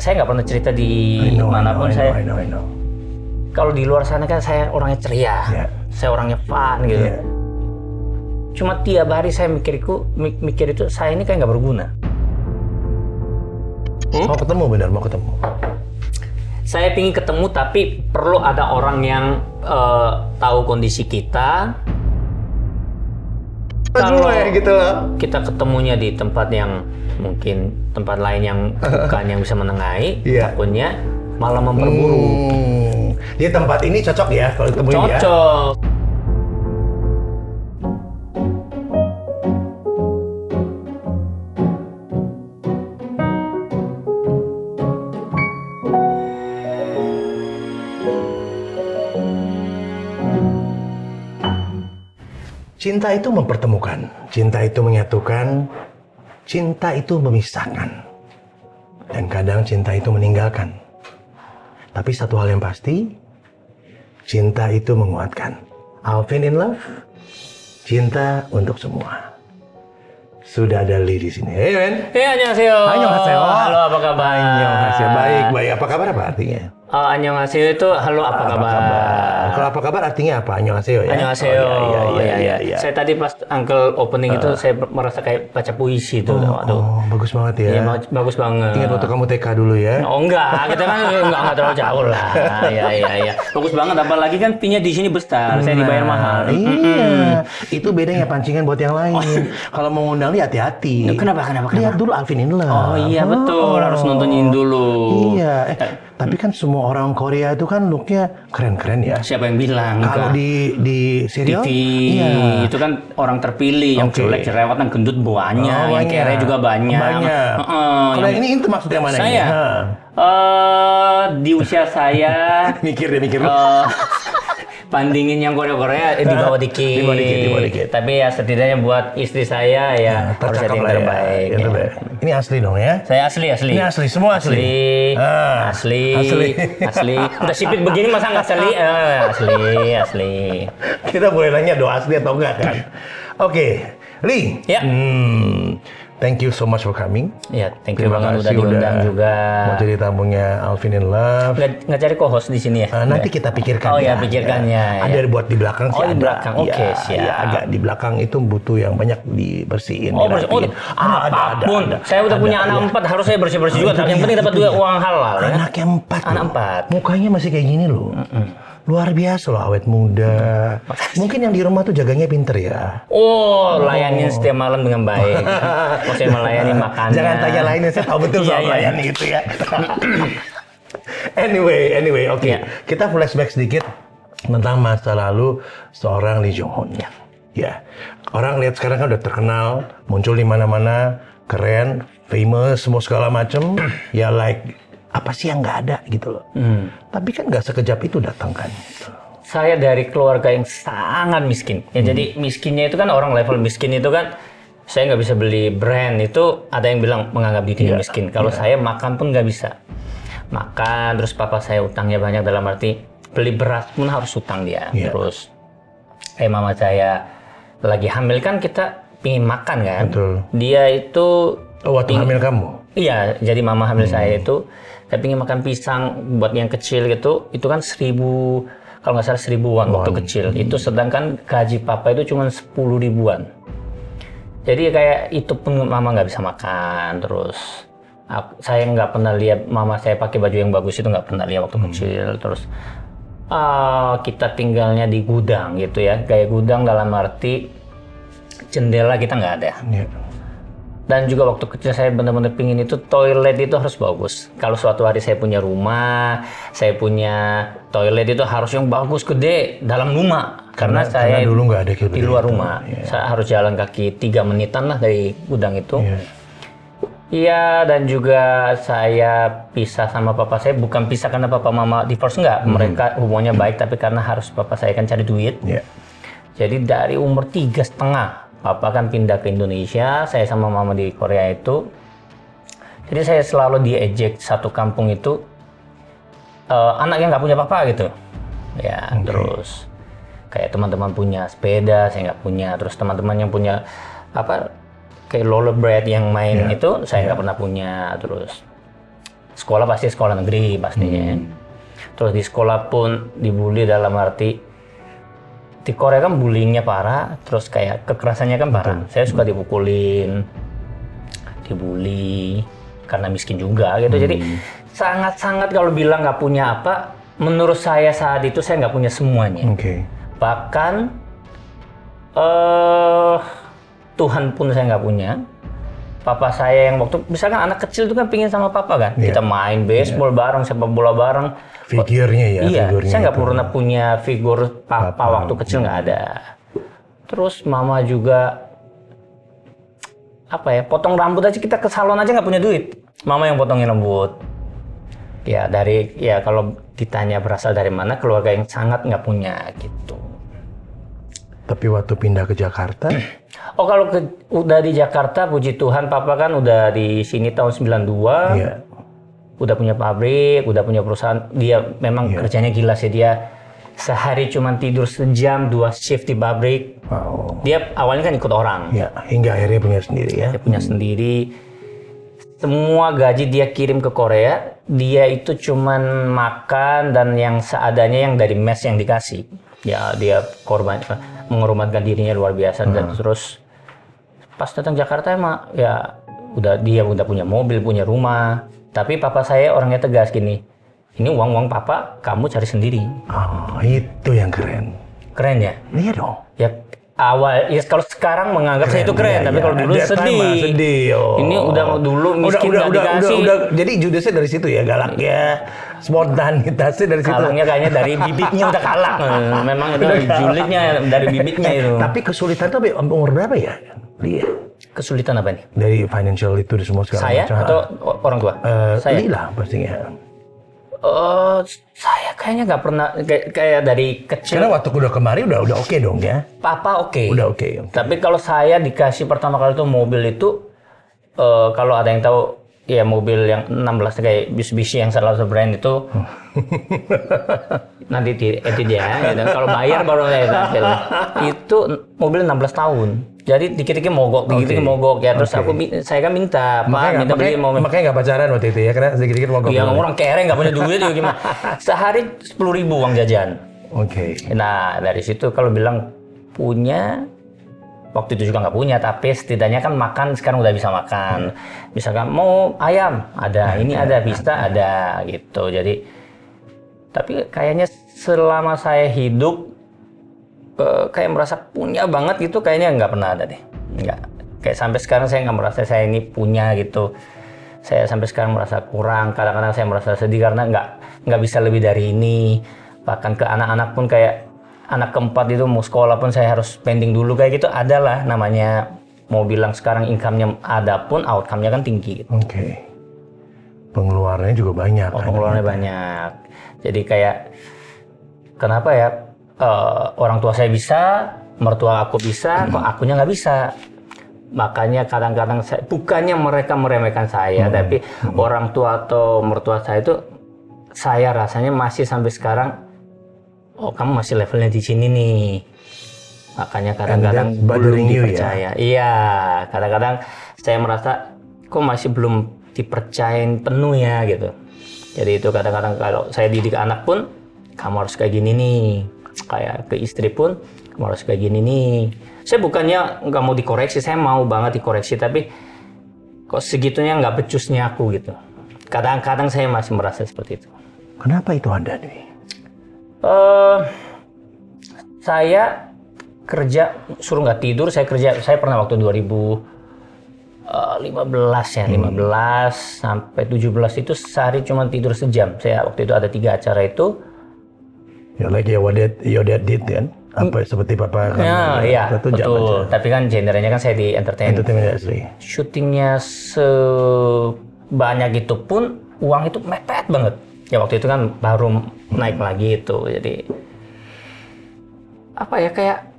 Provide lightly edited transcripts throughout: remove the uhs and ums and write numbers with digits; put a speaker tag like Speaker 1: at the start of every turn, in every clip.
Speaker 1: saya nggak pernah cerita di manapun saya. I know. Kalau di luar sana kan saya orangnya ceria, saya orangnya fun gitu. Cuma tiap hari saya mikir itu saya ini kayak nggak berguna.
Speaker 2: Mau ketemu.
Speaker 1: Saya pingin ketemu tapi perlu ada orang yang tahu kondisi kita. Kalau
Speaker 2: gitu loh.
Speaker 1: Kita ketemunya di tempat yang mungkin tempat lain yang bukan yang bisa menengahi, takutnya malah memperburuk.
Speaker 2: Di tempat ini cocok ya kalau ditemuin ya?
Speaker 1: Cocok.
Speaker 2: Cinta itu mempertemukan, cinta itu menyatukan, cinta itu memisahkan. Dan kadang cinta itu meninggalkan. Tapi satu hal yang pasti, cinta itu menguatkan. Alvin in Love, cinta untuk semua. Sudah ada Lee di sini. Hey men.
Speaker 1: Annyeonghaseyo.
Speaker 2: Annyeonghaseyo.
Speaker 1: Halo, apa kabar?
Speaker 2: Annyeonghaseyo. Baik. Apa kabar apa artinya?
Speaker 1: Annyeonghaseyo itu halo apa kabar?
Speaker 2: Kalau apa kabar artinya apa? Annyeonghaseyo ya?
Speaker 1: Annyeonghaseyo.
Speaker 2: Iya.
Speaker 1: Saya tadi pas Uncle opening itu saya merasa kayak baca puisi itu.
Speaker 2: Bagus banget ya.
Speaker 1: Iya, bagus banget.
Speaker 2: Ingat waktu kamu TK dulu ya?
Speaker 1: Oh enggak, kita kan enggak terlalu jauh lah. Iya. Bagus banget, apalagi kan fee-nya di sini besar, saya dibayar mahal.
Speaker 2: Iya, itu bedanya pancingan buat yang lain. Kalau mau ngundang dia hati-hati.
Speaker 1: Kenapa?
Speaker 2: Lihat dulu Alvin in Love.
Speaker 1: Oh iya betul, harus nontonin dulu.
Speaker 2: Iya, tapi kan semua orang Korea itu kan looknya keren-keren ya.
Speaker 1: Siapa yang bilang?
Speaker 2: Kalau di serial?
Speaker 1: TV, itu kan orang terpilih, yang jelek, cerewet, yang gendut banyak, yang kere juga banyak.
Speaker 2: Kalau yang ini maksudnya mana?
Speaker 1: Saya, di usia saya,
Speaker 2: mikir.
Speaker 1: bandingin yang Korea di bawah dikit.
Speaker 2: Di bawah dikit.
Speaker 1: Tapi ya setidaknya buat istri saya ya harus jadi yang terbaik.
Speaker 2: Ya. Ini asli dong ya?
Speaker 1: Saya asli.
Speaker 2: Ini asli, semua asli.
Speaker 1: Asli. Udah sipit begini masa nggak asli.
Speaker 2: Kita boleh nanya doa asli atau enggak kan? Oke, Lee.
Speaker 1: Ya.
Speaker 2: Thank you so much for coming.
Speaker 1: Ya, thank you banget udah diundang juga.
Speaker 2: Mau jadi tamunya Alvin in Love.
Speaker 1: Nggak cari co-host di sini ya?
Speaker 2: Nanti kita pikirkan.
Speaker 1: Oh ya, pikirkannya.
Speaker 2: Ada buat di belakang sih.
Speaker 1: Di belakang. Oke, siap.
Speaker 2: Ya, agak di belakang itu butuh yang banyak dibersihin.
Speaker 1: Apapun. Saya udah punya anak 4, harus saya bersih-bersih juga. Yang penting dapat juga uang halal.
Speaker 2: Anak yang 4.
Speaker 1: Anak 4.
Speaker 2: Mukanya masih kayak gini loh. Luar biasa loh, awet muda. Mungkin yang di rumah tuh jaganya pinter ya.
Speaker 1: Layanin setiap malam dengan baik. Saya melayani makanan.
Speaker 2: Jangan tanya lainnya, saya tahu betul soal melayani itu ya. Anyway, oke. Kita flashback sedikit tentang masa lalu seorang Lee Jong Hoon. Ya. Orang lihat sekarang kan udah terkenal, muncul di mana-mana, keren, famous, semua segala macem. Ya apa sih yang nggak ada gitu loh. Tapi kan nggak sekejap itu datang kan. Gitu.
Speaker 1: Saya dari keluarga yang sangat miskin. Ya, jadi miskinnya itu kan orang level miskin itu kan saya nggak bisa beli brand, itu ada yang bilang menganggap diri miskin. Kalau saya makan pun nggak bisa. Makan, terus papa saya utangnya banyak dalam arti beli beras pun harus utang dia. Terus mama saya lagi hamil kan kita pingin makan kan.
Speaker 2: Betul.
Speaker 1: Dia itu
Speaker 2: waktu hamil kamu?
Speaker 1: Iya, jadi mama hamil saya itu saya pingin makan pisang buat yang kecil gitu, itu kan 1.000, kalau nggak salah 1.000-an waktu kecil. Itu sedangkan gaji papa itu cuma 10 ribuan. Jadi kayak itu pun mama nggak bisa makan. Terus saya nggak pernah lihat mama saya pakai baju yang bagus, itu nggak pernah lihat waktu kecil. Terus kita tinggalnya di gudang gitu ya, kayak gudang dalam arti jendela kita nggak ada. Dan juga waktu kecil saya benar-benar pingin itu toilet itu harus bagus. Kalau suatu hari saya punya rumah, saya punya toilet itu harus yang bagus, gede, dalam rumah. Karena saya
Speaker 2: dulu nggak ada
Speaker 1: di luar rumah. Saya harus jalan kaki 3 menitan lah dari gudang itu. Iya, dan juga saya pisah sama papa saya. Bukan pisah karena papa mama divorce, nggak. Mereka hubungannya baik, tapi karena harus papa saya kan cari duit. Jadi dari umur 3,5. Papa kan pindah ke Indonesia, saya sama mama di Korea itu. Jadi saya selalu diejek satu kampung itu, anak yang nggak punya papa gitu. Ya, terus kayak teman-teman punya sepeda, saya nggak punya. Terus teman-teman yang punya kayak rollerblade yang main itu, saya nggak pernah punya. Terus sekolah pasti sekolah negeri pastinya. Terus di sekolah pun dibully dalam arti di Korea kan bullyingnya parah, terus kayak kekerasannya kan parah. Saya suka dipukulin, dibully karena miskin juga gitu. Jadi sangat-sangat kalau bilang nggak punya apa, menurut saya saat itu saya nggak punya semuanya. Bahkan Tuhan pun saya nggak punya. Papa saya yang waktu misalkan anak kecil itu kan pingin sama papa kan, kita main baseball bareng, sepak bola bareng.
Speaker 2: Figurnya ya.
Speaker 1: Iya,
Speaker 2: figurnya
Speaker 1: saya nggak
Speaker 2: itu.
Speaker 1: pernah punya figur papa waktu kecil, nggak ada. Terus mama juga apa ya, potong rambut aja kita ke salon aja nggak punya duit. Mama yang potongin rambut. Ya kalau ditanya berasal dari mana, keluarga yang sangat nggak punya gitu.
Speaker 2: Tapi waktu pindah ke Jakarta,
Speaker 1: Oh kalau udah di Jakarta, puji Tuhan papa kan udah di sini tahun 92.
Speaker 2: iya.
Speaker 1: Udah punya pabrik, udah punya perusahaan. Dia memang kerjanya gila sih, dia sehari cuma tidur sejam, 2 shift di pabrik.
Speaker 2: Wow.
Speaker 1: Dia awalnya kan ikut orang.
Speaker 2: Ya, hingga akhirnya punya sendiri ya.
Speaker 1: Dia punya sendiri. Semua gaji dia kirim ke Korea, dia itu cuman makan dan yang seadanya yang dari mes yang dikasih. Ya dia mengorbankan dirinya luar biasa. Dan terus pas datang Jakarta emang ya dia udah punya mobil, punya rumah. Tapi papa saya orangnya tegas gini, ini uang papa kamu cari sendiri.
Speaker 2: Oh, itu yang keren.
Speaker 1: Keren ya?
Speaker 2: Iya dong.
Speaker 1: Ya kalau sekarang menganggap saya itu keren, tapi kalau dulu sedih.
Speaker 2: Oh.
Speaker 1: Ini udah dulu miskin nggak dikasih.
Speaker 2: Jadi judesnya dari situ ya, galaknya, spontanitasnya dari situ.
Speaker 1: Kalangnya kayaknya dari bibitnya udah kalak. Memang itu julidnya dari bibitnya itu.
Speaker 2: Tapi kesulitan tuh umur berapa ya? Iya.
Speaker 1: Kesulitan apa nih?
Speaker 2: Dari financial itu semua segala
Speaker 1: Saya
Speaker 2: macam.
Speaker 1: atau orang tua? Saya.
Speaker 2: Lila pastinya.
Speaker 1: Saya kayaknya nggak pernah kayak dari kecil.
Speaker 2: Karena waktu udah kemari udah oke dong ya.
Speaker 1: Papa oke.
Speaker 2: Udah oke.
Speaker 1: Tapi kalau saya dikasih pertama kali itu mobil itu, kalau ada yang tahu ya mobil yang 16 kayak Mitsubishi yang salah satu brand itu, nanti edit ya. Dan kalau bayar baru saya tampil. Itu mobil 16 tahun. Jadi dikit-dikit mogok ya. Terus saya kan minta, Pak, beli mobil.
Speaker 2: Makanya nggak pacaran waktu itu ya, karena sedikit-sedikit mogok.
Speaker 1: Iya, orang kere nggak punya duit juga gimana. Sehari 10.000 uang jajan. Nah, dari situ kalau bilang punya, waktu itu juga nggak punya, tapi setidaknya kan makan sekarang udah bisa makan. Misalkan mau ayam, ada, ini ada, pista ada, gitu. Jadi, tapi kayaknya selama saya hidup, kayak merasa punya banget gitu, kayaknya nggak pernah ada deh. Nggak. Kayak sampai sekarang saya nggak merasa saya ini punya gitu. Saya sampai sekarang merasa kurang. Kadang-kadang saya merasa sedih karena nggak bisa lebih dari ini. Bahkan ke anak-anak pun kayak anak keempat itu mau sekolah pun saya harus spending dulu kayak gitu. Adalah namanya mau bilang sekarang income-nya ada pun outcome-nya kan tinggi. Gitu.
Speaker 2: Pengeluarannya juga banyak.
Speaker 1: Pengeluarannya banyak. Jadi kayak kenapa ya? Orang tua saya bisa, mertua aku bisa, kok akunya nggak bisa. Makanya kadang-kadang bukannya mereka meremehkan saya, tapi orang tua atau mertua saya itu, saya rasanya masih sampai sekarang, oh kamu masih levelnya di sini nih. Makanya kadang-kadang belum dipercaya. Iya, kadang-kadang saya merasa kok masih belum dipercayain penuh ya gitu. Jadi itu kadang-kadang kalau saya didik anak pun, kamu harus kayak gini nih. Kayak ke istri pun harus kayak gini nih. Saya bukannya nggak mau dikoreksi, saya mau banget dikoreksi, tapi kok segitunya nggak becusnya aku gitu. Kadang-kadang saya masih merasa seperti itu.
Speaker 2: Kenapa itu ada nih?
Speaker 1: Saya kerja suruh nggak tidur, saya pernah waktu 2015 ya, 15 sampai 17 itu sehari cuma tidur sejam. Saya waktu itu ada 3 acara itu.
Speaker 2: Ya, like your dad did kan? Apa seperti papa kan?
Speaker 1: Iya, betul. Tapi kan genrenya kan saya di entertainment industry. Syutingnya sebanyak itu pun uang itu mepet banget. Ya waktu itu kan baru naik lagi itu. Jadi apa ya, kayak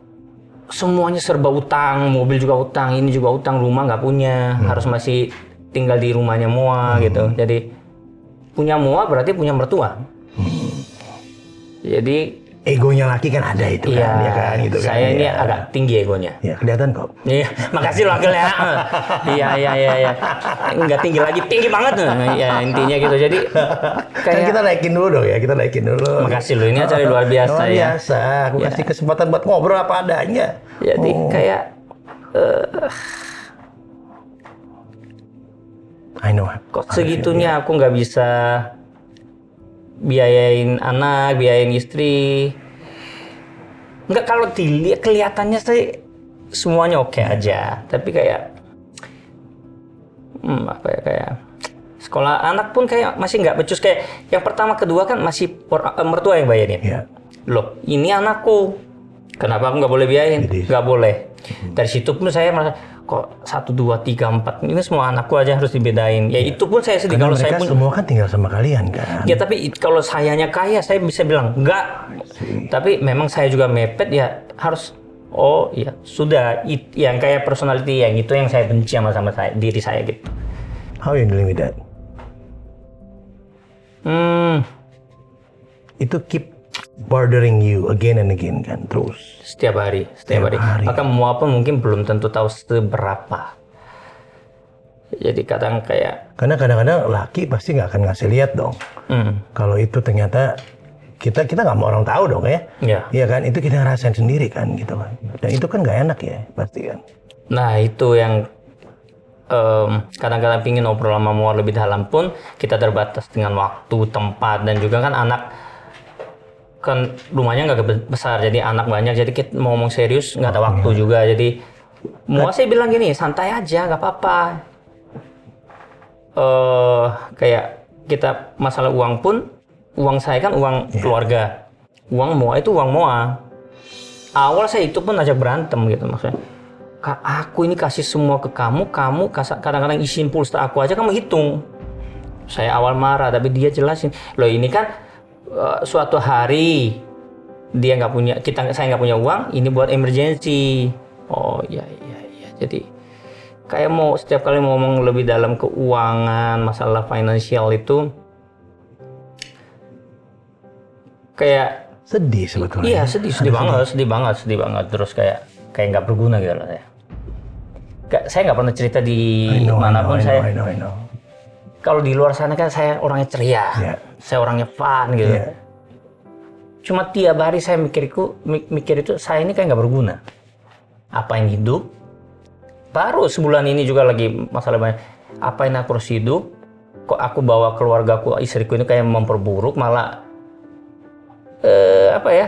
Speaker 1: semuanya serba utang, mobil juga utang, ini juga utang, rumah nggak punya, harus masih tinggal di rumahnya Moa gitu. Jadi punya Moa berarti punya mertua. Jadi
Speaker 2: egonya laki kan ada itu
Speaker 1: Iya,
Speaker 2: kan, ya kan gitu kan.
Speaker 1: saya ini
Speaker 2: ya.
Speaker 1: agak tinggi egonya.
Speaker 2: Ya, kelihatan kok.
Speaker 1: Iya, makasih loh Akil ya. Iya. Enggak tinggi lagi, tinggi banget. Ya intinya gitu. Jadi
Speaker 2: Kan kita naikin dulu dong ya, kita naikin dulu.
Speaker 1: Makasih loh, ini acara luar biasa
Speaker 2: luar
Speaker 1: ya.
Speaker 2: biasa, aku
Speaker 1: Ya.
Speaker 2: kasih kesempatan buat ngobrol apa adanya.
Speaker 1: Jadi kayak
Speaker 2: I know.
Speaker 1: kok segitunya aku nggak bisa biayain anak, biayain istri. Enggak, kalau dilihat kelihatannya sih semuanya oke aja, tapi kayak apa ya, kayak sekolah anak pun kayak masih nggak becus. Kayak yang pertama kedua kan masih mertua yang bayarin.
Speaker 2: Ya.
Speaker 1: Loh, ini anakku, kenapa aku nggak boleh biayain?
Speaker 2: Jadi-
Speaker 1: Nggak boleh. Dari situ pun saya merasa kok 1, 2, 3, 4 ini semua anakku aja harus dibedain. Ya itu pun saya sedih.
Speaker 2: Karena
Speaker 1: Kalau
Speaker 2: mereka
Speaker 1: saya pun
Speaker 2: semua kan tinggal sama kalian kan.
Speaker 1: ya, tapi kalau sayanya kaya, saya bisa bilang enggak. Tapi memang saya juga mepet, ya harus. Oh ya sudah, yang kayak personality yang itu yang saya benci sama saya, diri saya gitu.
Speaker 2: How you dealing with that? Itu keep bothering you again and again kan, terus.
Speaker 1: Setiap hari.
Speaker 2: Setiap hari.
Speaker 1: Maka mua pun mungkin belum tentu tahu seberapa. Jadi kadang kayak
Speaker 2: Karena kadang-kadang laki pasti nggak akan ngasih lihat dong. Kalau itu ternyata kita nggak mau orang tahu dong ya.
Speaker 1: ya.
Speaker 2: Iya kan, itu kita ngerasain sendiri kan gitu kan. Dan itu kan nggak enak ya pasti kan.
Speaker 1: Nah itu yang kadang-kadang pingin ngobrol sama mua lebih dalam pun kita terbatas dengan waktu, tempat, dan juga kan anak kan rumahnya nggak besar, jadi anak banyak, jadi kita mau ngomong serius nggak ada waktu juga. Jadi mua saya bilang gini, santai aja, nggak apa-apa. Kayak kita masalah uang pun, uang saya kan uang keluarga, uang mua itu uang mua. Awal saya itu pun ajak berantem gitu, maksudnya Kak, aku ini kasih semua ke kamu kadang-kadang isiin pulsa aku aja kamu hitung. Saya awal marah, tapi dia jelasin, loh ini kan suatu hari dia nggak punya, saya nggak punya uang, ini buat emergency. Oh iya, jadi kayak mau setiap kali mau ngomong lebih dalam keuangan, masalah finansial itu kayak
Speaker 2: Sedih sebetulnya.
Speaker 1: iya, sedih banget. Terus kayak nggak berguna gitu lah ya. Saya nggak pernah cerita di manapun.
Speaker 2: I know.
Speaker 1: Kalau di luar sana kan saya orangnya ceria, saya orangnya fun gitu.
Speaker 2: Yeah.
Speaker 1: Cuma tiap hari saya mikir itu saya ini kayak nggak berguna. Apa yang hidup? Baru sebulan ini juga lagi masalah banyak. Apa yang aku harus hidup? Kok aku bawa keluargaku, istriku ini kayak memperburuk, malah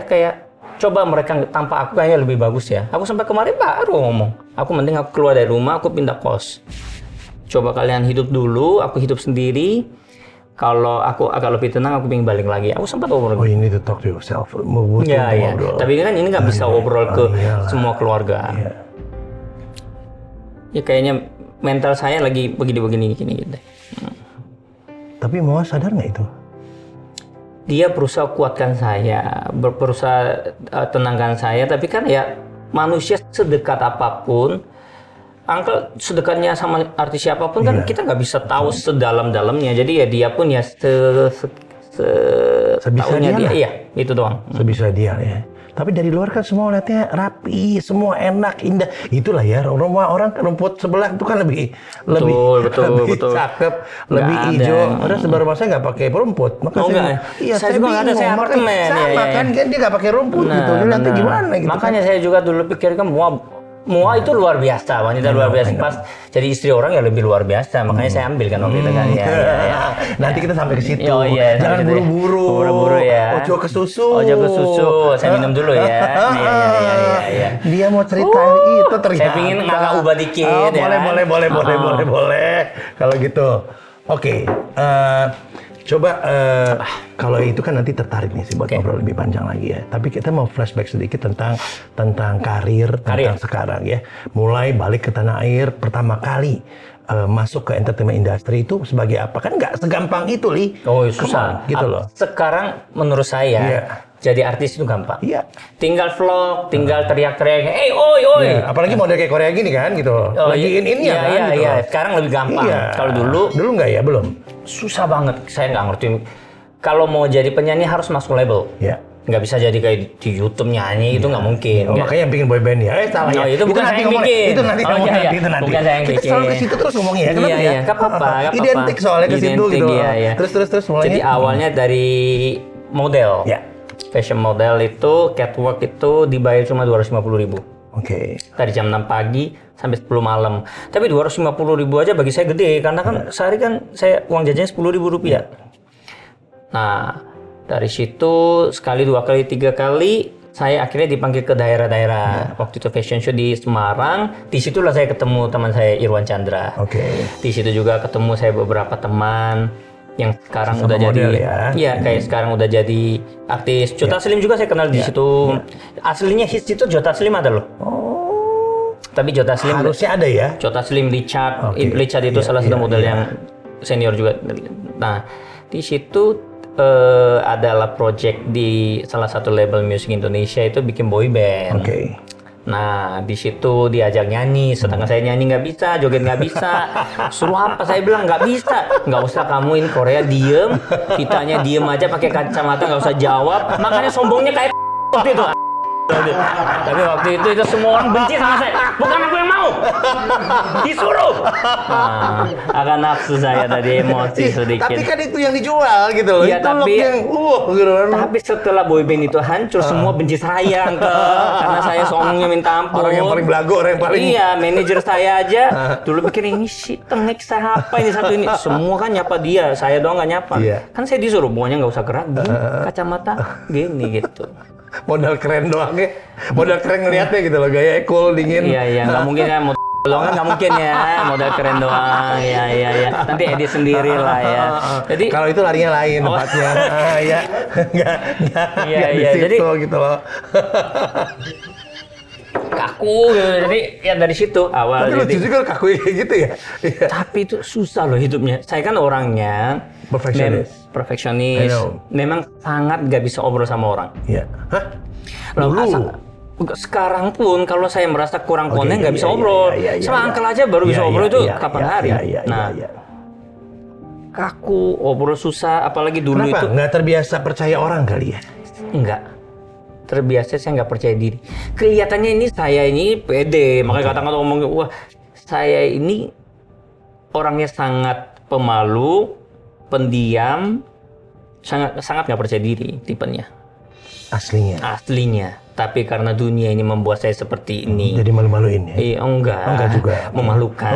Speaker 1: kayak coba mereka tanpa aku kayaknya lebih bagus ya. Aku sampai kemarin baru ngomong, aku mending aku keluar dari rumah, aku pindah kos. Coba kalian hidup dulu, aku hidup sendiri. Kalau aku agak lebih tenang, aku pengen balik lagi. Aku sempat obrol.
Speaker 2: Oh, you need to talk to yourself.
Speaker 1: Iya. Tapi kan ini nggak bisa obrol ke semua keluarga.
Speaker 2: Iya.
Speaker 1: Ya kayaknya mental saya lagi begini gitu.
Speaker 2: Tapi mau sadar nggak itu?
Speaker 1: Dia berusaha kuatkan saya, berusaha tenangkan saya, tapi kan ya manusia sedekat apapun, Uncle sedekatnya sama artis siapapun kan kita nggak bisa tahu sedalam-dalamnya. Jadi ya dia pun ya
Speaker 2: sebisa dia.
Speaker 1: Iya, itu doang.
Speaker 2: Sebisa dia ya. Tapi dari luar kan semua lihatnya rapi, semua enak, indah. Itulah ya, rumah orang rumput sebelah itu kan lebih cakep, lebih hijau. Padahal sebelah rumah saya nggak pakai rumput. Maka
Speaker 1: saya juga nggak ada, saya apartemen.
Speaker 2: Sama kan dia nggak pakai rumput gitu. Nanti gimana gitu.
Speaker 1: Makanya saya juga dulu pikirkan Mua itu luar biasa, wanita luar biasa. Pas jadi istri orang ya lebih luar biasa. Makanya saya ambil kan waktu itu kan. Ya.
Speaker 2: Nanti kita sampai ke situ.
Speaker 1: Jangan
Speaker 2: buru-buru
Speaker 1: ya.
Speaker 2: Ojo ke susu.
Speaker 1: Saya minum dulu ya. Iya.
Speaker 2: Dia mau cerita itu ternyata.
Speaker 1: Saya pingin agak ubah dikit.
Speaker 2: Boleh. Kalau gitu. Oke. Coba kalau itu kan nanti tertarik nih sih buat ngobrol lebih panjang lagi ya. Tapi kita mau flashback sedikit tentang karir tentang sekarang ya. Mulai balik ke tanah air pertama kali masuk ke entertainment industry itu sebagai apa? Kan nggak segampang itu, Li.
Speaker 1: Oh, susah
Speaker 2: gitu loh.
Speaker 1: Sekarang menurut saya jadi artis itu gampang. Iya. Tinggal vlog, tinggal teriak-teriak, oi.
Speaker 2: Apalagi model kayak Korea gini kan gitu. Lagi in-in ya kan gitu.
Speaker 1: Iya, sekarang lebih gampang. Kalau dulu
Speaker 2: nggak ya, belum.
Speaker 1: Susah banget, saya nggak ngerti. Kalau mau jadi penyanyi harus masuk label.
Speaker 2: Iya.
Speaker 1: nggak bisa jadi kayak di YouTube nyanyi, itu nggak mungkin.
Speaker 2: Oh, makanya yang bikin boyband ya. Salah ya.
Speaker 1: Itu bukan saya yang
Speaker 2: ngomongnya.
Speaker 1: bikin.
Speaker 2: Itu nanti ngomongnya,
Speaker 1: iya.
Speaker 2: itu nanti.
Speaker 1: Bukan saya yang
Speaker 2: Kita
Speaker 1: bikin.
Speaker 2: selalu ke situ terus ngomongnya ya. Kenapa
Speaker 1: Iya,
Speaker 2: ya?
Speaker 1: nggak apa-apa.
Speaker 2: Identik soalnya ke situ gitu.
Speaker 1: Iya.
Speaker 2: Terus mulainya.
Speaker 1: Jadi awalnya dari model.
Speaker 2: Ya.
Speaker 1: Fashion model itu, catwalk itu dibayar cuma 250.000.
Speaker 2: Oke.
Speaker 1: Dari jam 6 pagi sampai 10 malam. Tapi 250.000 aja bagi saya gede, karena kan sehari kan saya uang jajannya 10.000 rupiah. Nah, dari situ sekali, 2 kali, 3 kali saya akhirnya dipanggil ke daerah-daerah. Waktu itu fashion show di Semarang, di situlah saya ketemu teman saya Irwan Chandra.
Speaker 2: Oke.
Speaker 1: Di situ juga ketemu saya beberapa teman yang sekarang
Speaker 2: Sama
Speaker 1: udah jadi
Speaker 2: model ya.
Speaker 1: iya kayak sekarang udah jadi artis. Jota Slim juga saya kenal di situ. Aslinya hits itu Jota Slim ada loh. Tapi Jota Slim
Speaker 2: Harusnya ada ya.
Speaker 1: Jota Slim, Richard,
Speaker 2: Oke.
Speaker 1: Richard itu salah satu model yang senior juga. Nah, di situ adalah project di salah satu label musik Indonesia itu bikin boy band.
Speaker 2: Oke.
Speaker 1: Nah, di situ diajak nyanyi, sedangkan saya nyanyi nggak bisa, joget nggak bisa. Suruh apa? Saya bilang nggak bisa. Nggak usah kamu in Korea diem, kitanya diem aja pakai kacamata, nggak usah jawab. Makanya sombongnya kayak waktu itu. Tapi waktu itu semua orang benci sama saya. Bukan aku yang mau, disuruh. Nah, akan nafsu saya tadi emosi sedikit.
Speaker 2: Tapi kan itu yang dijual gitu loh.
Speaker 1: Iya,
Speaker 2: itu look yang gitu kan.
Speaker 1: Tapi setelah boyband itu hancur, semua benci saya karena saya songongnya minta ampun.
Speaker 2: Orang yang paling belagu, orang yang paling.
Speaker 1: Iya, manajer saya aja dulu pikir ini si tengek saya apa ini satu ini. Semua kan nyapa dia, saya doang nggak nyapa.
Speaker 2: Iya.
Speaker 1: Kan saya disuruh, pokoknya nggak usah gerak, gini, kacamata gini gitu.
Speaker 2: Modal keren doang ya. Modal keren ngeliatnya gitu loh, gaya cool, dingin.
Speaker 1: Iya, nggak mungkin ya. Kan nggak mungkin ya, modal keren doang. Iya. Nanti edit sendiri lah ya. Jadi
Speaker 2: kalau itu larinya lain tempatnya. Ya, nggak di situ
Speaker 1: Jadi
Speaker 2: gitu loh.
Speaker 1: kaku gitu. Jadi ya dari situ awal.
Speaker 2: Tapi lucu juga kaku kayak gitu ya. Iya.
Speaker 1: Tapi itu susah loh hidupnya. Saya kan orangnya perfeksionis. Memang sangat nggak bisa obrol sama orang.
Speaker 2: Iya. Hah?
Speaker 1: Sekarang pun kalau saya merasa kurang konek nggak bisa obrol. Sama Uncle aja baru bisa obrol itu kapan hari. Nah, kaku, obrol susah. Apalagi dulu
Speaker 2: Kenapa?
Speaker 1: itu.
Speaker 2: Nggak terbiasa percaya orang kali ya?
Speaker 1: Enggak. Terbiasa saya nggak percaya diri. Kelihatannya ini saya ini pede. Makanya kata-kata ngomong, wah saya ini orangnya sangat pemalu, pendiam, sangat nggak percaya diri tipenya. Aslinya. Tapi karena dunia ini membuat saya seperti ini.
Speaker 2: Jadi malu-maluin ya?
Speaker 1: Iya, enggak.
Speaker 2: Enggak juga.
Speaker 1: Memalukan.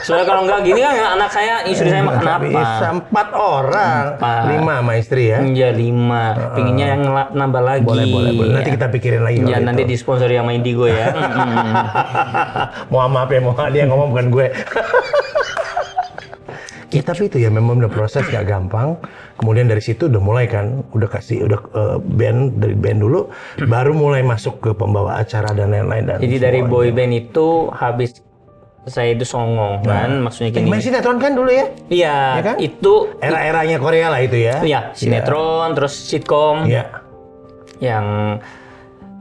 Speaker 1: Soalnya kalau enggak gini kan anak saya, istri saya makan apa?
Speaker 2: Bisa 4 orang. 5 sama istri ya?
Speaker 1: Iya, 5. Pinginnya yang nambah lagi.
Speaker 2: Boleh. Nanti kita pikirin lagi.
Speaker 1: Ya, nanti disponsori sama Indigo ya.
Speaker 2: Mohon maaf ya, dia ngomong bukan gue. Ya, tapi itu ya memang udah proses gak gampang. Kemudian dari situ udah mulai kan, band dari band dulu, baru mulai masuk ke pembawa acara dan lain-lain.
Speaker 1: Jadi dari boy band itu habis saya itu songong kan, maksudnya gini.
Speaker 2: Main sinetron kan dulu ya?
Speaker 1: Iya,
Speaker 2: ya kan?
Speaker 1: itu
Speaker 2: era-eranya Korea lah itu ya.
Speaker 1: Iya, sinetron, terus sitkom.
Speaker 2: Iya.
Speaker 1: Yang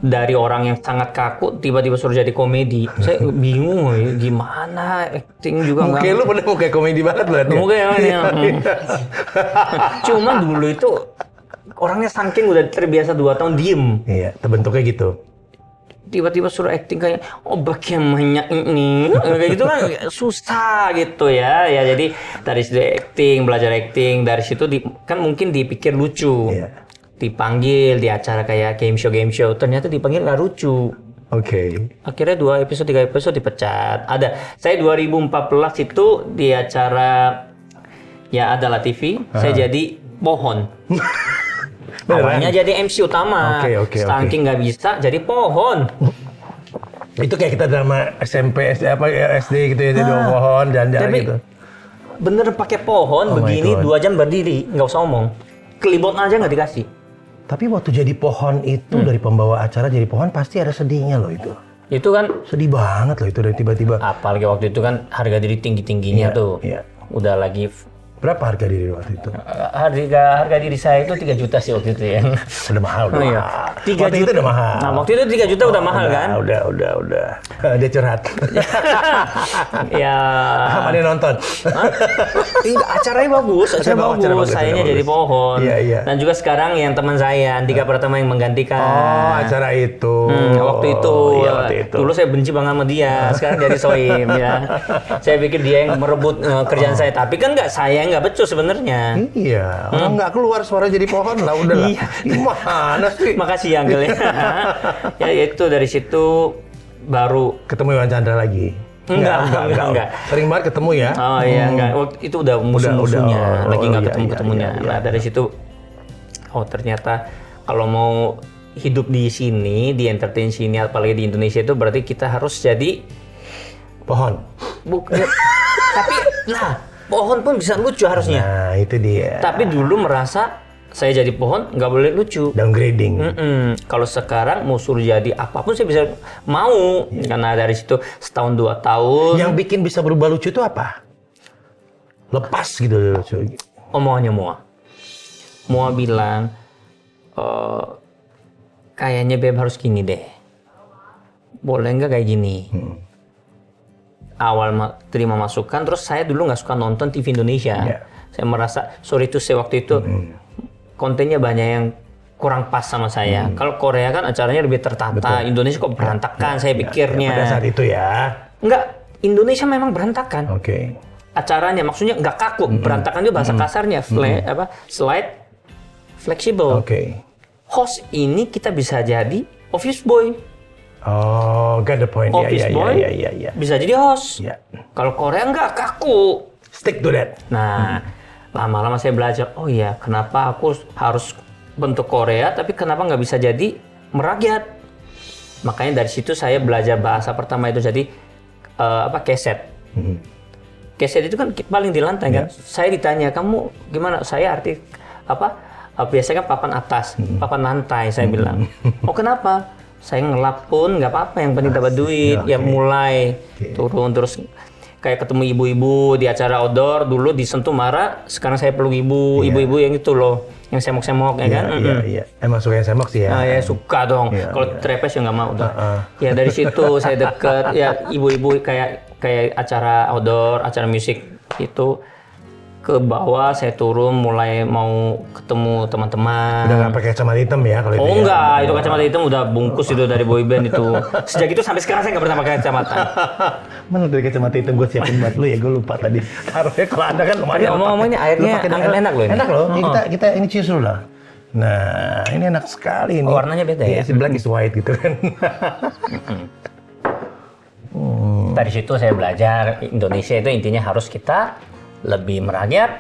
Speaker 1: dari orang yang sangat kaku tiba-tiba suruh jadi komedi. Saya bingung gimana acting juga nggak.
Speaker 2: Muka lu pada muka komedi banget loh.
Speaker 1: Muka yang Cuman dulu itu orangnya saking udah terbiasa 2 tahun diem.
Speaker 2: Iya, terbentuknya gitu.
Speaker 1: Tiba-tiba suruh acting kayak bagaimana ini kayak gitu kan susah gitu ya. Ya jadi dari situ belajar acting, dari situ kan mungkin dipikir lucu.
Speaker 2: Iya.
Speaker 1: Dipanggil di acara kayak game show, ternyata dipanggil nggak lucu.
Speaker 2: Oke.
Speaker 1: Akhirnya 2 episode 3 episode dipecat. Saya 2014 itu di acara ya adalah TV, saya jadi pohon. Awalnya jadi MC utama.
Speaker 2: Oke.
Speaker 1: Saking nggak bisa jadi pohon.
Speaker 2: Itu kayak kita drama SMP, SD gitu ya, jadi pohon jalan-jalan gitu.
Speaker 1: Bener pakai pohon begini 2 jam berdiri, nggak usah omong. Kelibot aja nggak dikasih.
Speaker 2: Tapi waktu jadi pohon itu dari pembawa acara jadi pohon pasti ada sedihnya loh itu.
Speaker 1: Itu kan
Speaker 2: sedih banget loh itu dari tiba-tiba.
Speaker 1: Apalagi waktu itu kan harga diri tinggi-tingginya tuh.
Speaker 2: Iya.
Speaker 1: Udah lagi
Speaker 2: Berapa harga diri waktu itu?
Speaker 1: Harga diri saya itu 3 juta sih waktu itu ya.
Speaker 2: Udah mahal,
Speaker 1: Oh, iya. 3
Speaker 2: waktu
Speaker 1: juta
Speaker 2: itu udah mahal.
Speaker 1: Nah, waktu itu 3 juta udah mahal kan?
Speaker 2: Udah. Dia curhat.
Speaker 1: Ya.
Speaker 2: Sama dia nonton.
Speaker 1: Enggak, acaranya bagus,
Speaker 2: Acara bagus,
Speaker 1: Sayanya
Speaker 2: acara
Speaker 1: jadi
Speaker 2: bagus.
Speaker 1: pohon.
Speaker 2: Iya.
Speaker 1: Dan juga sekarang yang teman saya, Andika Pratama yang menggantikan.
Speaker 2: Oh, acara itu.
Speaker 1: Waktu itu.
Speaker 2: Iya, waktu itu.
Speaker 1: Dulu saya benci banget sama dia, sekarang jadi sohim ya. Saya pikir dia yang merebut kerjaan saya, tapi kan saya nggak becus sebenarnya.
Speaker 2: Iya, orang nggak keluar suara jadi pohon lah, udah lah.
Speaker 1: Iya.
Speaker 2: Gimana sih?
Speaker 1: Makasih ya, Uncle ya. Ya itu dari situ baru
Speaker 2: Ketemu Iwan Chandra lagi?
Speaker 1: Enggak.
Speaker 2: Sering banget ketemu ya?
Speaker 1: Oh iya, enggak. Waktu itu udah musuh-musuhnya, lagi nggak
Speaker 2: iya,
Speaker 1: ketemu-ketemunya.
Speaker 2: iya.
Speaker 1: Nah dari situ, oh ternyata kalau mau hidup di sini, di entertain sini, apalagi di Indonesia itu berarti kita harus jadi
Speaker 2: Pohon.
Speaker 1: tapi pohon pun bisa lucu harusnya.
Speaker 2: Nah, itu dia.
Speaker 1: Tapi dulu merasa saya jadi pohon nggak boleh lucu.
Speaker 2: Downgrading.
Speaker 1: Kalau sekarang mau suruh jadi apapun saya bisa mau. Karena dari situ setahun 2 tahun.
Speaker 2: Yang bikin bisa berubah lucu itu apa? Lepas gitu lucu.
Speaker 1: Omongannya Moa bilang, kayaknya Beb harus gini deh. Boleh nggak kayak gini? Awal terima masukan, terus saya dulu nggak suka nonton TV Indonesia.
Speaker 2: Yeah.
Speaker 1: Saya merasa, sorry to say waktu itu, kontennya banyak yang kurang pas sama saya. Kalau Korea kan acaranya lebih tertata,
Speaker 2: Betul.
Speaker 1: Indonesia kok berantakan saya pikirnya.
Speaker 2: Pada saat itu ya.
Speaker 1: Enggak, Indonesia memang berantakan.
Speaker 2: Oke.
Speaker 1: Acaranya maksudnya nggak kaku, berantakan itu bahasa kasarnya, slide fleksibel.
Speaker 2: Oke.
Speaker 1: Host ini kita bisa jadi office boy.
Speaker 2: Oh, got the point.
Speaker 1: Office boy
Speaker 2: Iya.
Speaker 1: bisa jadi host.
Speaker 2: Ya.
Speaker 1: Kalau Korea nggak kaku.
Speaker 2: Stick to that.
Speaker 1: Nah, lama-lama saya belajar, oh iya, kenapa aku harus bentuk Korea, tapi kenapa nggak bisa jadi merakyat? Makanya dari situ saya belajar bahasa pertama itu jadi keset. Keset itu kan paling di lantai kan. Saya ditanya, kamu gimana? Saya biasanya kan papan atas, papan lantai saya bilang. Oh kenapa? Saya ngelap pun nggak apa-apa, yang penting dapat duit. Ya mulai turun terus kayak ketemu ibu-ibu di acara outdoor dulu disentuh marah, sekarang saya peluk ibu-ibu yang itu loh, yang semok-semok ya kan.
Speaker 2: Iya. Emang suka yang semok sih ya.
Speaker 1: Ya suka dong. Kalau trepes ya nggak mau udah. Ya dari situ saya deket ya ibu-ibu kayak acara outdoor, acara musik itu ke bawah saya turun mulai mau ketemu teman-teman.
Speaker 2: Udah nggak pakai kacamata hitam ya kalau itu.
Speaker 1: Oh enggak, itu kacamata hitam udah bungkus itu dari boyband itu. Sejak itu sampai sekarang saya nggak pernah pakai kacamata.
Speaker 2: Mana dari kacamata hitam gue siapin buat lu ya, gue lupa tadi. Taruhnya kalau ada kan lumayan.
Speaker 1: Ngomong-ngomong ini airnya enak loh ini.
Speaker 2: Enak loh. Kita ini cius dulu lah. Nah, ini enak sekali ini.
Speaker 1: Warnanya beda ya?
Speaker 2: Si black is white gitu kan.
Speaker 1: Dari situ saya belajar Indonesia itu intinya harus kita lebih merakyat,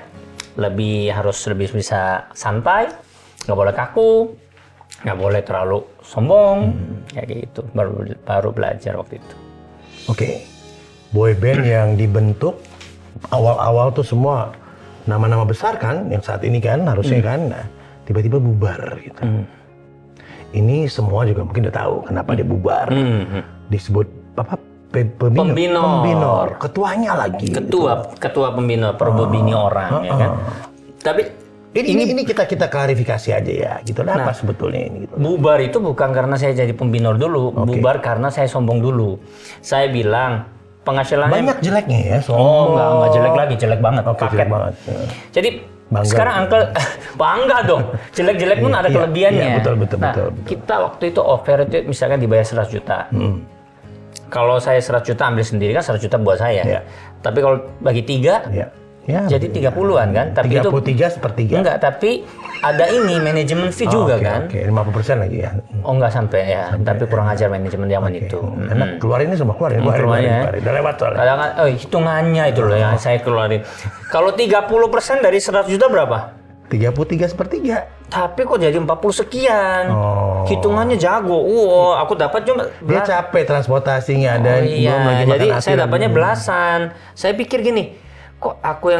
Speaker 1: harus lebih bisa santai, nggak boleh kaku, nggak boleh terlalu sombong, kayak gitu. Baru belajar waktu itu.
Speaker 2: Oke. Boy band yang dibentuk awal-awal tuh semua nama-nama besar kan, yang saat ini kan harusnya kan, nah, tiba-tiba bubar gitu. Ini semua juga mungkin udah tahu kenapa dia bubar. Disebut apa? Pembinor. Ketuanya lagi.
Speaker 1: Ketua pembinor, perbini orang ya kan. Tapi
Speaker 2: ini kita klarifikasi aja ya, gitu. Apa sebetulnya ini? Gitu.
Speaker 1: Bubar itu bukan karena saya jadi pembinor dulu, bubar karena saya sombong dulu. Saya bilang penghasilannya
Speaker 2: banyak jeleknya ya.
Speaker 1: Oh enggak jelek lagi, jelek banget.
Speaker 2: Oke, jelek banget. Ya.
Speaker 1: Jadi bangga. Sekarang Uncle bangga dong. Jelek-jelek pun ada kelebihannya.
Speaker 2: Iya, betul.
Speaker 1: Kita waktu itu offer itu misalkan dibayar 100 juta. Kalau saya 100 juta ambil sendiri kan 100 juta buat saya.
Speaker 2: Iya.
Speaker 1: Tapi kalau bagi 3, jadi 30-an kan. Tapi
Speaker 2: 33 sepertiga.
Speaker 1: Enggak, tapi ada ini manajemen fee juga kan.
Speaker 2: Oke, 50% lagi ya.
Speaker 1: Oh enggak sampai ya, tapi kurang ajar manajemen zaman itu.
Speaker 2: Enak, keluarin semua, keluarin. Udah lewat soalnya.
Speaker 1: Kadang hitungannya itu loh yang saya keluarin. Kalau 30% dari 100 juta berapa?
Speaker 2: 33 sepertiga.
Speaker 1: Tapi kok jadi 40 sekian. Hitungannya jago. Aku dapat cuma
Speaker 2: dia capek transportasinya dan belum lagi
Speaker 1: jadi
Speaker 2: makan
Speaker 1: saya dapatnya belasan. Saya pikir gini, kok aku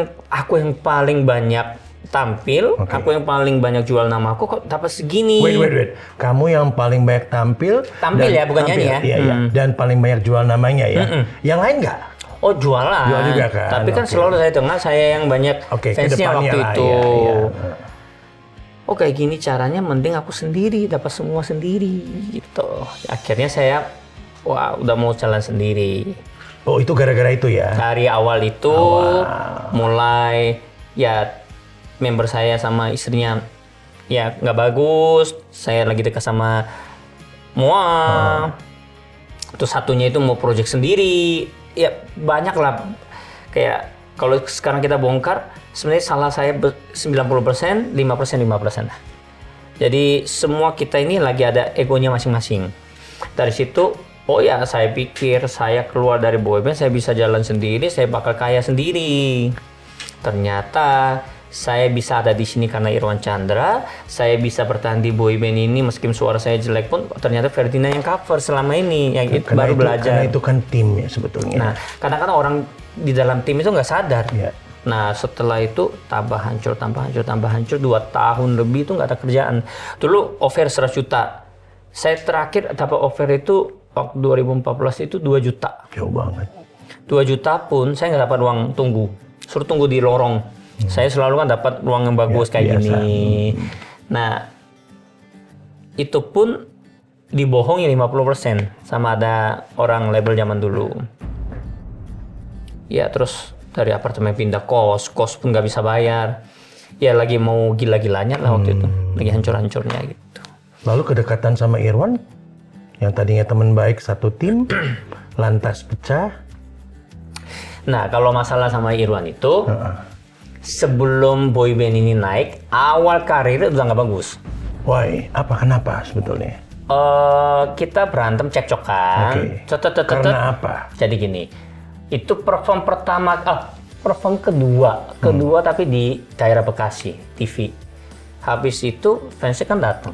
Speaker 1: yang paling banyak tampil, aku yang paling banyak jual nama aku kok dapat segini.
Speaker 2: Wait. Kamu yang paling banyak tampil
Speaker 1: ya, bukan nyanyi ya.
Speaker 2: Iya. Dan paling banyak jual namanya ya. Yang lain nggak?
Speaker 1: Oh jualan.
Speaker 2: Jual juga kan?
Speaker 1: Tapi kan
Speaker 2: Oke.
Speaker 1: selalu saya tengah, saya yang banyak fansnya
Speaker 2: kedepannya
Speaker 1: waktu
Speaker 2: lah,
Speaker 1: itu.
Speaker 2: iya.
Speaker 1: Oh kayak gini caranya, mending aku sendiri, dapat semua sendiri gitu. Akhirnya saya, wah udah mau jalan sendiri.
Speaker 2: Oh itu gara-gara itu ya?
Speaker 1: Dari awal itu mulai ya member saya sama istrinya ya nggak bagus. Saya lagi dekat sama Moa. Terus satunya itu mau project sendiri. Ya banyak lah. Kayak kalau sekarang kita bongkar, sebenarnya salah saya 90%, 5%. Jadi semua kita ini lagi ada egonya masing-masing. Dari situ, oh ya saya pikir saya keluar dari boyband, saya bisa jalan sendiri, saya bakal kaya sendiri. Ternyata saya bisa ada di sini karena Irwan Chandra, saya bisa bertahan di boyband ini meskipun suara saya jelek pun, ternyata Ferdinand yang cover selama ini, yang itu baru belajar.
Speaker 2: Karena itu kan tim ya sebetulnya.
Speaker 1: Nah, kadang-kadang orang di dalam tim itu nggak sadar.
Speaker 2: Ya.
Speaker 1: Nah, setelah itu tambah hancur, 2 tahun lebih itu nggak ada kerjaan. Dulu offer 100 juta. Saya terakhir dapat offer itu waktu 2014 itu 2 juta.
Speaker 2: Jauh banget.
Speaker 1: 2 juta pun saya nggak dapat ruang tunggu. Suruh tunggu di lorong. Saya selalu kan dapat ruang yang bagus kayak
Speaker 2: biasa.
Speaker 1: gini. Nah, itu pun dibohongi 50% sama ada orang label zaman dulu. Ya terus dari apartemen pindah kos pun nggak bisa bayar. Ya lagi mau gila-gilanya lah waktu itu, lagi hancur-hancurnya gitu.
Speaker 2: Lalu kedekatan sama Irwan, yang tadinya teman baik satu tim, lantas pecah.
Speaker 1: Nah kalau masalah sama Irwan itu, sebelum boyband ini naik, awal karir udah nggak bagus.
Speaker 2: Why? Kenapa sebetulnya?
Speaker 1: Kita berantem cekcokan.
Speaker 2: Karena apa?
Speaker 1: Jadi gini, itu perform pertama, perform kedua tapi di daerah Bekasi, TV. Habis itu fansnya kan datang,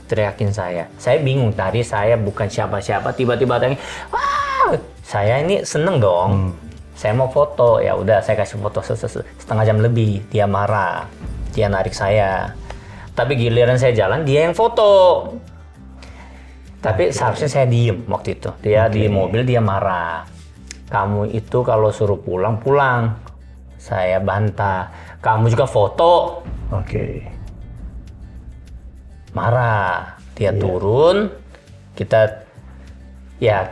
Speaker 1: teriakin saya. Saya bingung, tadi saya bukan siapa-siapa, tiba-tiba datang, wah, saya ini seneng dong. Saya mau foto, ya udah saya kasih foto setengah jam lebih, dia marah, dia narik saya. Tapi giliran saya jalan, dia yang foto. Tapi seharusnya saya diem waktu itu. Dia di mobil, dia marah. Kamu itu kalau suruh pulang. Saya bantah. Kamu juga foto. Marah. Dia turun. Kita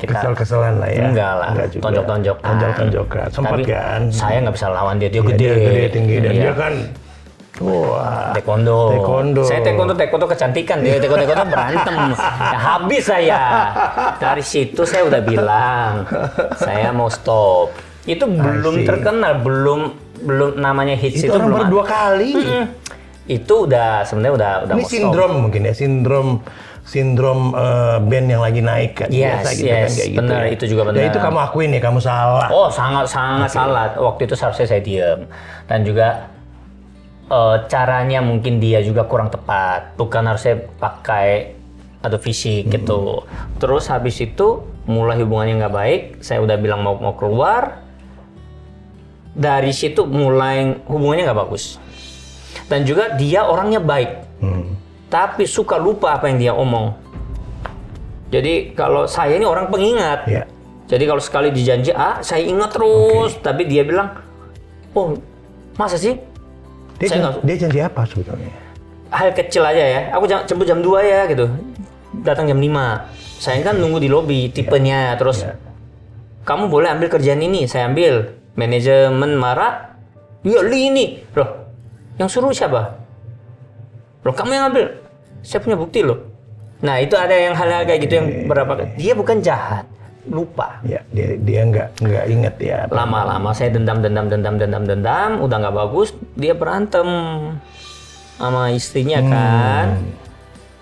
Speaker 2: kesel-keselan lah ya.
Speaker 1: Enggak lah. Tonjok-tonjokan.
Speaker 2: Sempat
Speaker 1: tapi
Speaker 2: kan.
Speaker 1: saya nggak bisa lawan dia. Dia
Speaker 2: Iya,
Speaker 1: gede.
Speaker 2: dia gede, tinggi. Dan
Speaker 1: Iya.
Speaker 2: dia kan
Speaker 1: Taekwondo. Saya taekwondo kecantikan, dia taekwondo berantem. Ya, habis saya. Dari situ saya udah bilang, saya mau stop. Itu belum terkenal, belum namanya hits itu
Speaker 2: orang
Speaker 1: belum.
Speaker 2: baru 2 kali.
Speaker 1: Itu udah sebenarnya udah
Speaker 2: Ini
Speaker 1: mau
Speaker 2: sindrom
Speaker 1: stop.
Speaker 2: mungkin ya, sindrom band yang lagi naik kan.
Speaker 1: Yes,
Speaker 2: Biasa gitu kan kayak gitu.
Speaker 1: benar,
Speaker 2: ya.
Speaker 1: itu juga benar.
Speaker 2: Dan itu kamu akuin ya, kamu salah.
Speaker 1: Oh, sangat salah. Waktu itu seharusnya saya diam. Dan juga caranya mungkin dia juga kurang tepat. Bukan harusnya pakai atau fisik gitu. Terus habis itu mulai hubungannya nggak baik. Saya udah bilang mau keluar. Dari situ mulai hubungannya nggak bagus. Dan juga dia orangnya baik. Tapi suka lupa apa yang dia omong. Jadi kalau saya ini orang pengingat.
Speaker 2: Ya.
Speaker 1: Jadi kalau sekali dijanji A, saya ingat terus. Tapi dia bilang, oh masa sih?
Speaker 2: Dia janji apa sebetulnya?
Speaker 1: Hal kecil aja ya. Aku jemput jam 2 ya gitu. Datang jam 5. Saya kan nunggu di lobi tipenya. Terus kamu boleh ambil kerjaan ini. Saya ambil. Manajemen marah. Ya ini. Loh, yang suruh siapa? Loh, kamu yang ambil. Saya punya bukti loh. Nah, itu ada yang hal-hal kayak gitu yang berapa. Dia bukan jahat. Lupa.
Speaker 2: Ya, dia nggak inget ya.
Speaker 1: Lama-lama saya dendam, udah nggak bagus, dia berantem sama istrinya kan.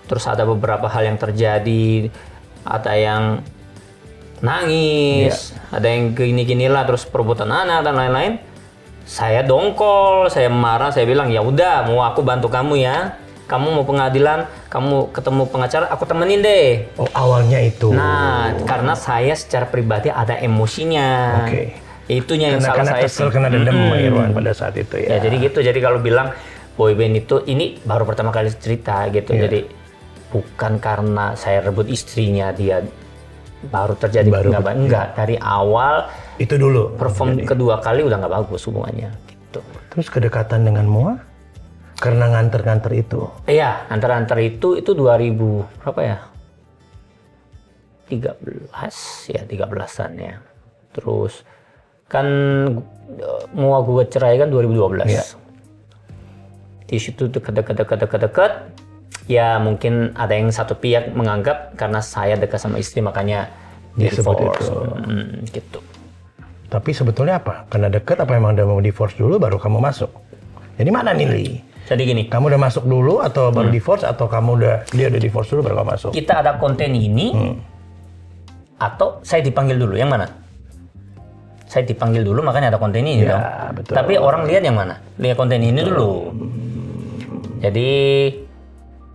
Speaker 1: Terus ada beberapa hal yang terjadi, ada yang nangis, ada yang gini-gini lah, terus perebutan anak dan lain-lain. Saya dongkol, saya marah, saya bilang ya udah, mau aku bantu kamu ya. Kamu mau pengadilan, kamu ketemu pengacara, aku temenin deh.
Speaker 2: Oh, awalnya itu.
Speaker 1: Nah, karena saya secara pribadi ada emosinya. Itunya yang salah saya
Speaker 2: kesel, kena dendam sama Irwan pada saat itu ya.
Speaker 1: Ya, jadi gitu. Jadi kalau bilang boyband itu, ini baru pertama kali cerita gitu. Jadi bukan karena saya rebut istrinya dia baru terjadi enggak dari awal
Speaker 2: Itu dulu.
Speaker 1: perform kedua kali udah nggak bagus hubungannya gitu.
Speaker 2: Terus kedekatan dengan Moa karena nganter-nganter itu.
Speaker 1: Iya, antar-antar itu 2000 berapa ya? 13-an ya. Terus kan mau gue cerai kan 2012.
Speaker 2: Iya.
Speaker 1: Di situ dekat. Ya mungkin ada yang satu pihak menganggap karena saya dekat sama istri makanya di
Speaker 2: seperti
Speaker 1: divorce.
Speaker 2: itu.
Speaker 1: Gitu.
Speaker 2: Tapi sebetulnya apa? Karena dekat apa emang udah mau divorce dulu baru kamu masuk? Jadi mana nih, Li?
Speaker 1: Jadi gini,
Speaker 2: Kamu udah masuk dulu atau baru divorce atau dia udah divorce dulu baru kamu masuk?
Speaker 1: kita ada konten ini atau saya dipanggil dulu, yang mana? Saya dipanggil dulu makanya ada konten ini
Speaker 2: Ya,
Speaker 1: dong.
Speaker 2: betul.
Speaker 1: Tapi orang lihat yang mana? Lihat konten ini dulu. Jadi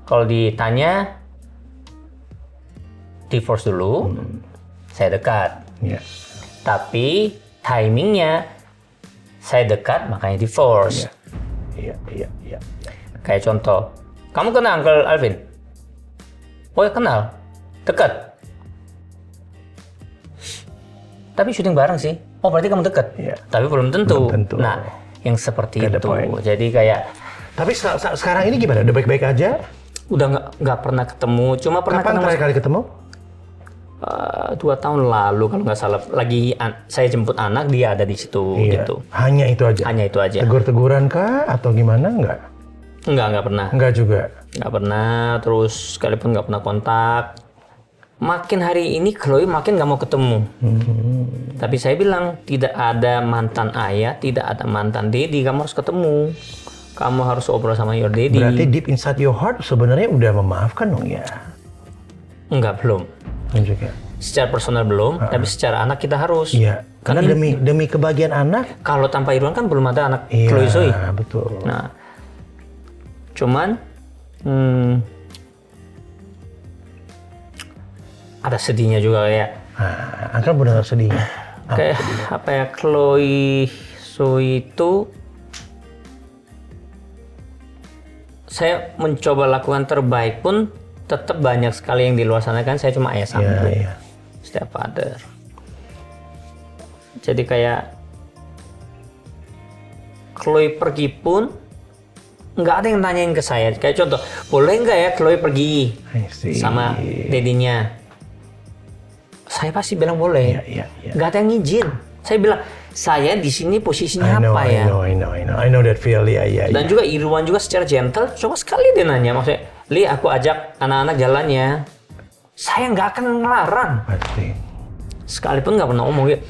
Speaker 1: kalau ditanya divorce dulu, saya dekat.
Speaker 2: Iya.
Speaker 1: Tapi timingnya saya dekat makanya divorce.
Speaker 2: Iya.
Speaker 1: Kayak contoh, kamu kenal Uncle Alvin? Oh ya kenal, dekat. Tapi syuting bareng sih. Oh berarti kamu dekat.
Speaker 2: Iya.
Speaker 1: Tapi belum tentu.
Speaker 2: Belum tentu.
Speaker 1: Nah, yang seperti
Speaker 2: Got the
Speaker 1: itu.
Speaker 2: point.
Speaker 1: Jadi kayak
Speaker 2: Tapi sekarang ini gimana? Udah baik-baik aja?
Speaker 1: udah nggak pernah ketemu. Cuma pernah
Speaker 2: Kapan
Speaker 1: ketemu
Speaker 2: terakhir kali ketemu?
Speaker 1: 2 tahun lalu kalau nggak salah. Lagi saya jemput anak, dia ada di situ gitu.
Speaker 2: Hanya itu aja?
Speaker 1: Hanya itu aja.
Speaker 2: Tegur-teguran kah? Atau gimana?
Speaker 1: Nggak pernah.
Speaker 2: Enggak juga?
Speaker 1: Nggak pernah, terus sekalipun nggak pernah kontak. Makin hari ini Chloe makin nggak mau ketemu. Tapi saya bilang, tidak ada mantan ayah, tidak ada mantan daddy, kamu harus ketemu. Kamu harus obrol sama your daddy.
Speaker 2: Berarti deep inside your heart sebenarnya udah memaafkan dong ya?
Speaker 1: Enggak, belum.
Speaker 2: Juga.
Speaker 1: Secara personal belum, tapi secara anak kita harus.
Speaker 2: Iya, karena demi kebahagiaan anak.
Speaker 1: Kalau tanpa Irwan kan belum ada anak
Speaker 2: Iya,
Speaker 1: Chloe Zoe.
Speaker 2: betul.
Speaker 1: Nah, cuman ada sedihnya juga kayak
Speaker 2: Angkel benar sedih.
Speaker 1: kayak apa ya, Chloe Zoe itu saya mencoba lakukan terbaik pun tetap banyak sekali yang di luar sana kan saya cuma ayah sambung,
Speaker 2: Iya.
Speaker 1: stepfather. Jadi kayak Chloe pergi pun nggak ada yang nanyain ke saya. Kayak contoh, boleh nggak ya Chloe pergi
Speaker 2: I see.
Speaker 1: sama dedinya? Saya pasti bilang boleh.
Speaker 2: Iya.
Speaker 1: Nggak ada yang ngizin. Saya bilang, saya di sini posisinya apa ya?
Speaker 2: I know that feel. Iya.
Speaker 1: Dan juga Irwan juga secara gentle, coba sekali dia nanya, maksudnya, Li, aku ajak anak-anak jalannya. Saya nggak akan ngelarang.
Speaker 2: Pasti.
Speaker 1: Sekalipun nggak pernah ngomong gitu.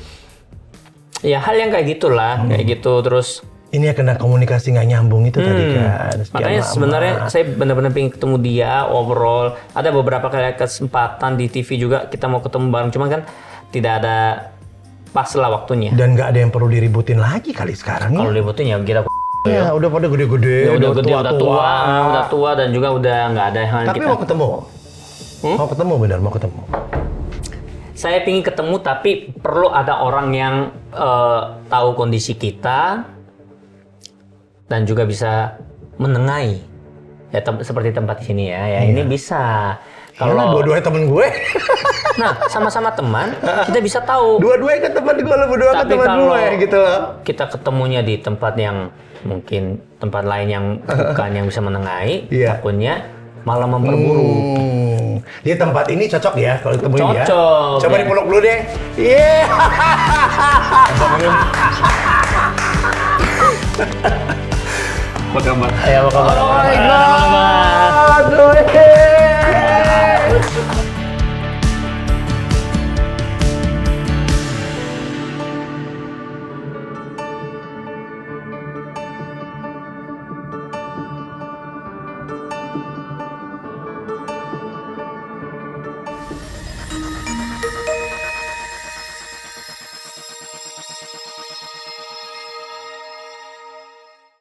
Speaker 1: Ya hal yang kayak gitulah, kayak gitu. Terus
Speaker 2: Ini ya kena komunikasi nggak nyambung itu tadi kan. Sekian
Speaker 1: makanya
Speaker 2: lama.
Speaker 1: sebenarnya saya benar-benar pengen ketemu dia, obrol. Ada beberapa kali kesempatan di TV juga kita mau ketemu bareng, cuman kan tidak ada pas lah waktunya.
Speaker 2: Dan nggak ada yang perlu diributin lagi kali sekarang ya.
Speaker 1: Kalau dibutuhin ya kita
Speaker 2: Ya, udah pada gede-gede,
Speaker 1: ya udah gede,
Speaker 2: tua-tua.
Speaker 1: udah tua dan juga udah nggak ada hal
Speaker 2: Tapi
Speaker 1: kita.
Speaker 2: mau ketemu. Mau ketemu benar, mau ketemu.
Speaker 1: Saya pingin ketemu tapi perlu ada orang yang tahu kondisi kita dan juga bisa menengahi. Ya seperti tempat di sini ya. Ya ini bisa.
Speaker 2: Kalau dua-duanya temen gue.
Speaker 1: Nah, sama-sama teman, kita bisa tahu.
Speaker 2: Dua-duanya kan teman gue, lo berdua kan
Speaker 1: Tapi
Speaker 2: teman
Speaker 1: kalau
Speaker 2: gue gitu loh.
Speaker 1: kita ketemunya di tempat yang mungkin tempat lain yang bukan yang bisa menengahi,
Speaker 2: Iya.
Speaker 1: takutnya malah memperburu.
Speaker 2: Di tempat ini cocok ya kalau temuin ya.
Speaker 1: Cocok,
Speaker 2: Coba
Speaker 1: ya.
Speaker 2: dipeluk dulu deh. Iya.
Speaker 1: Apa kabar? Ya, apa kabar?
Speaker 2: Oh my God. Aduh.